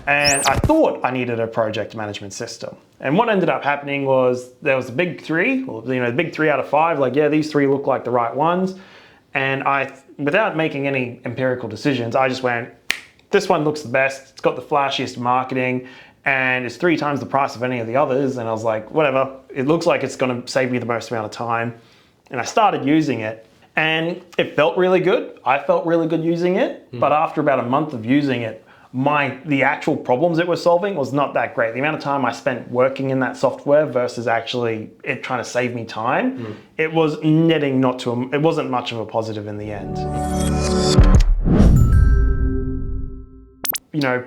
And I thought I needed a project management system. And what ended up happening was there was the big three, the big 3 out of 5, like, yeah, these 3 look like the right ones. And without making any empirical decisions, I just went, this one looks the best, it's got the flashiest marketing, and it's 3 times the price of any of the others. And I was like, whatever, it looks like it's gonna save me the most amount of time. And I started using it, and it felt really good. I felt really good using it, but after about a month of using it, the actual problems it was solving was not that great. The amount of time I spent working in that software versus actually it trying to save me time, it was netting it wasn't much of a positive in the end.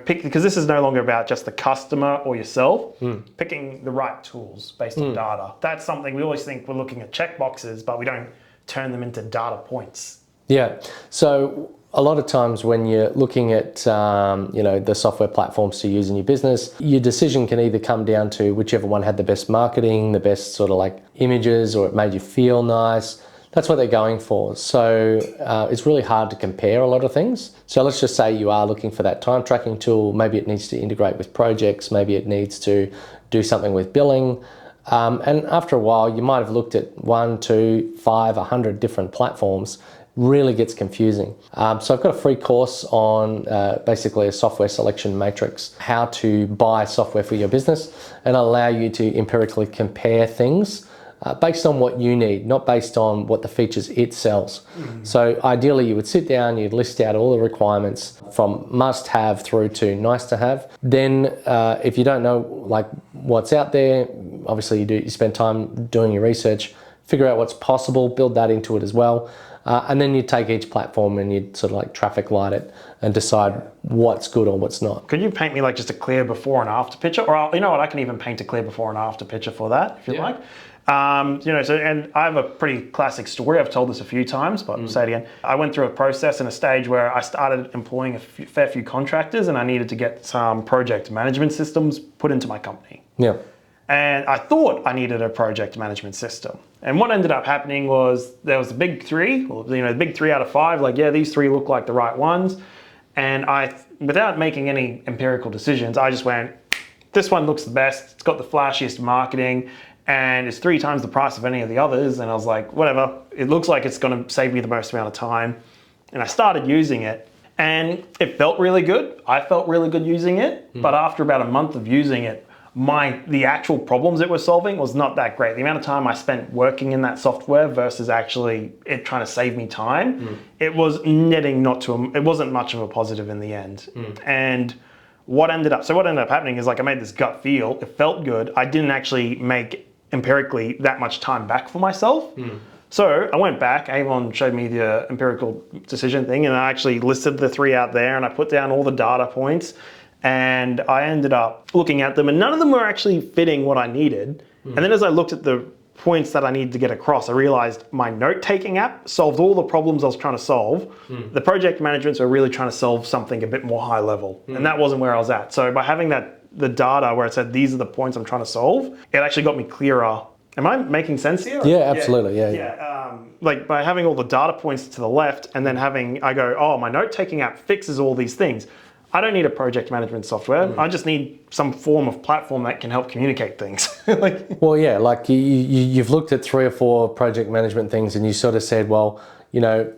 Because this is no longer about just the customer or yourself, picking the right tools based on data. That's something we always think we're looking at checkboxes, but we don't turn them into data points. Yeah, so a lot of times when you're looking at the software platforms to use in your business, your decision can either come down to whichever one had the best marketing, the best sort of like images, or it made you feel nice. That's what they're going for. So it's really hard to compare a lot of things. So let's just say you are looking for that time tracking tool. Maybe it needs to integrate with projects. Maybe it needs to do something with billing. And after a while, you might have looked at 1, 2, 5, 100 different platforms. Really gets confusing. So I've got a free course on basically a software selection matrix, how to buy software for your business, and allow you to empirically compare things based on what you need, not based on what the features it sells. So ideally you would sit down, you'd list out all the requirements from must have through to nice to have. Then if you don't know like what's out there, obviously you spend time doing your research, figure out what's possible, build that into it as well. And then you take each platform and you sort of like traffic light it and decide what's good or what's not. Could you paint me like just a clear before and after picture? Or you know what, I can even paint a clear before and after picture for that, if you like. And I have a pretty classic story. I've told this a few times, but I'll say it again. I went through a process and a stage where I started employing a fair few contractors, and I needed to get some project management systems put into my company. Yeah. And I thought I needed a project management system. And what ended up happening was there was the big 3, the big 3 out of 5, like, yeah, these 3 look like the right ones. And without making any empirical decisions, I just went, this one looks the best, it's got the flashiest marketing, and it's 3 times the price of any of the others. And I was like, whatever, it looks like it's gonna save me the most amount of time. And I started using it, and it felt really good. I felt really good using it, but after about a month of using it, the actual problems it was solving was not that great. The amount of time I spent working in that software versus actually it trying to save me time, it was netting it wasn't much of a positive in the end. And what ended up happening is, like, I made this gut feel, it felt good. I didn't actually make empirically that much time back for myself. So I went back, Avon showed me the empirical decision thing, and I actually listed the 3 out there, and I put down all the data points, and I ended up looking at them, and none of them were actually fitting what I needed. And then as I looked at the points that I needed to get across, I realized my note-taking app solved all the problems I was trying to solve. The project managements are really trying to solve something a bit more high level, and that wasn't where I was at. So by having the data where it said, these are the points I'm trying to solve, it actually got me clearer. Am I making sense here? Yeah, absolutely, yeah. Like by having all the data points to the left, and then I go, oh, my note-taking app fixes all these things. I don't need a project management software. I just need some form of platform that can help communicate things. Well, yeah, like you've looked at 3 or 4 project management things, and you sort of said, well,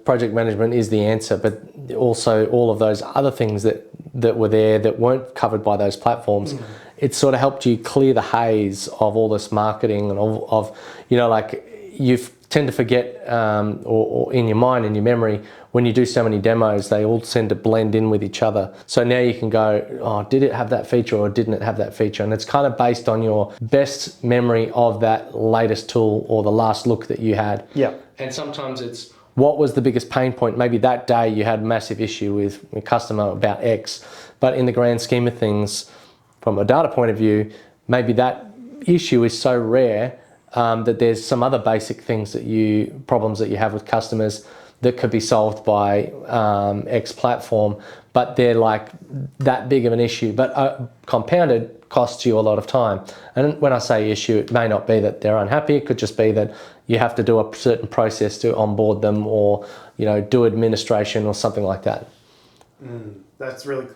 project management is the answer, but also all of those other things that were there that weren't covered by those platforms. It sort of helped you clear the haze of all this marketing and of you tend to forget, or in your mind, in your memory, when you do so many demos, they all tend to blend in with each other. So now you can go, oh, did it have that feature or didn't it have that feature? And it's kind of based on your best memory of that latest tool or the last look that you had. Yeah. And sometimes it's, what was the biggest pain point? Maybe that day you had a massive issue with a customer about X, but in the grand scheme of things, from a data point of view, maybe that issue is so rare that there's some other basic problems that you have with customers that could be solved by X platform, but they're like that big of an issue, but compounded costs you a lot of time. And when I say issue, it may not be that they're unhappy, it could just be that you have to do a certain process to onboard them, or do administration or something like that. That's really